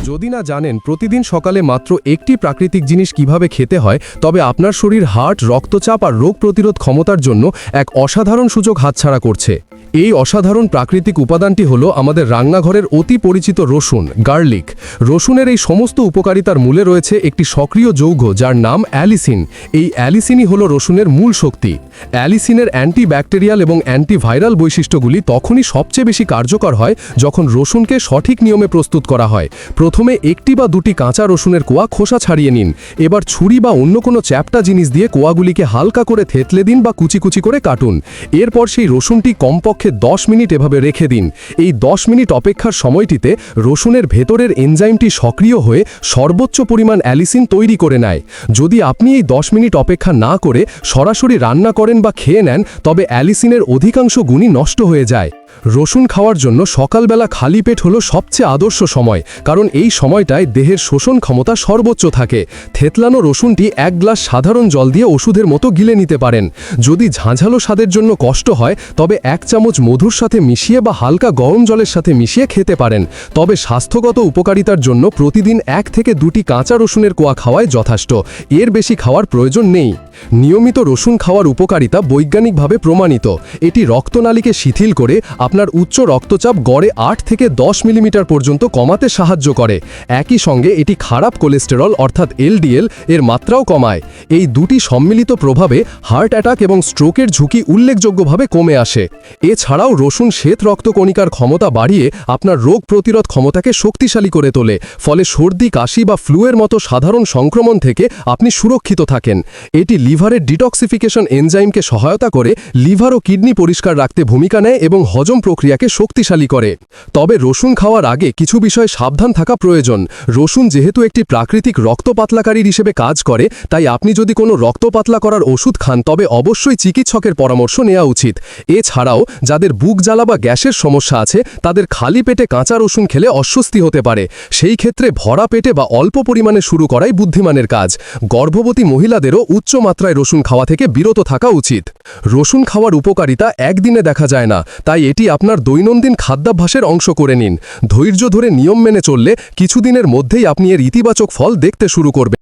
যদি না জানেন প্রতিদিন সকালে মাত্র একটি প্রাকৃতিক জিনিস কিভাবে খেতে হয়, তবে আপনার শরীর হার্ট, রক্তচাপ আর রোগ প্রতিরোধ ক্ষমতার জন্য এক অসাধারণ সুযোগ হাতছাড়া করছে। এই অসাধারণ প্রাকৃতিক উপাদানটি হলো আমাদের রান্নাঘরের অতি পরিচিত রসুন, গার্লিক। রসুনের এই সমস্ত উপকারিতার মূলে রয়েছে একটি সক্রিয় যৌগ যার নাম অ্যালিসিন। এই অ্যালিসিনই হলো রসুনের মূল শক্তি। অ্যালিসিনের অ্যান্টিব্যাকটেরিয়াল এবং অ্যান্টিভাইরাল বৈশিষ্ট্যগুলি তখনই সবচেয়ে বেশি কার্যকর হয় যখন রসুনকে সঠিক নিয়মে প্রস্তুত করা হয়। প্রথমে একটি বা দুটি কাঁচা রসুনের কোয়া খোসা ছাড়িয়ে নিন। এবার ছুরি বা অন্য কোনো চ্যাপ্টা জিনিস দিয়ে কোয়াগুলিকে হালকা করে থেতলে দিন বা কুচি কুচি করে কাটুন। এরপর সেই রসুনটি কমপক্ষে 10 মিনিট এভাবে রেখে দিন। এই 10 মিনিট অপেক্ষার সময়টিতে রসুনের ভেতরের এনজাইমটি সক্রিয় হয়ে সর্বোচ্চ পরিমাণ অ্যালিসিন তৈরি করে নেয়। যদি আপনি এই 10 মিনিট অপেক্ষা না করে সরাসরি রান্না করেন বা খেয়ে নেন, তবে অ্যালিসিনের অধিকাংশ গুণই নষ্ট হয়ে যায়। রসুন খাওয়ার জন্য সকালবেলা খালি পেট হলো সবচেয়ে আদর্শ সময়, কারণ এই সময়টায় দেহের শোষণ ক্ষমতা সর্বোচ্চ থাকে। থেতলানো রসুনটি 1 গ্লাস সাধারণ জল দিয়ে ওষুধের মতো গিলে নিতে পারেন। যদি ঝাঁঝালো স্বাদের জন্য কষ্ট হয়, তবে 1 চামচ মধুর সাথে মিশিয়ে বা হালকা গরম জলের সাথে মিশিয়ে খেতে পারেন। তবে স্বাস্থ্যগত উপকারিতার জন্য প্রতিদিন 1 থেকে 2টি কাঁচা রসুনের কোয়া খাওয়াই যথেষ্ট। এর বেশি খাওয়ার প্রয়োজন নেই। নিয়মিত রসুন খাওয়ার উপকারিতা বৈজ্ঞানিকভাবে প্রমাণিত। এটি রক্তনালীকে শিথিল করে আপনার উচ্চ রক্তচাপ গড়ে 8 থেকে 10 মিলিমিটার পর্যন্ত কমাতে সাহায্য করে। একই সঙ্গে এটি খারাপ কোলেস্টেরল অর্থাৎ এলডিএল এর মাত্রাও কমায়। এই দুটি সম্মিলিত প্রভাবে হার্ট অ্যাটাক এবং স্ট্রোকের ঝুঁকি উল্লেখযোগ্যভাবে কমে আসে। এছাড়াও রসুন শ্বেত রক্তকণিকার ক্ষমতা বাড়িয়ে আপনার রোগ প্রতিরোধ ক্ষমতাকে শক্তিশালী করে তোলে। ফলে সর্দি, কাশি বা ফ্লুয়ের মতো সাধারণ সংক্রমণ থেকে আপনি সুরক্ষিত থাকেন। এটি লিভারের ডিটক্সিফিকেশন এনজাইমকে সহায়তা করে লিভার ও কিডনি পরিষ্কার রাখতে ভূমিকা নেয় এবং হজম প্রক্রিয়াকে শক্তিশালী করে। তবে রসুন খাওয়ার আগে কিছু বিষয়ে সাবধান থাকা প্রয়োজন। রসুন যেহেতু একটি প্রাকৃতিক রক্ত পাতলাকারী হিসেবে কাজ করে, তাই আপনি যদি কোনো রক্ত পাতলা করার ওষুধ খান, তবে অবশ্যই চিকিৎসকের পরামর্শ নেওয়া উচিত। এছাড়াও যাদের বুক জ্বালা বা গ্যাসের সমস্যা আছে, তাদের খালি পেটে কাঁচা রসুন খেলে অস্বস্তি হতে পারে। সেই ক্ষেত্রে ভরা পেটে বা অল্প পরিমাণে শুরু করাই বুদ্ধিমানের কাজ। গর্ভবতী মহিলাদেরও উচ্চ মাত্রায় রসুন খাওয়া থেকে বিরত থাকা উচিত। রসুন খাওয়ার উপকারিতা একদিনে দেখা যায় না, তাই এটি আপনার দৈনন্দিন খাদ্যাভ্যাসের অংশ করে নিন। ধৈর্য ধরে নিয়ম মেনে চললে কিছুদিনের মধ্যেই আপনি এর ইতিবাচক ফল দেখতে শুরু করবেন।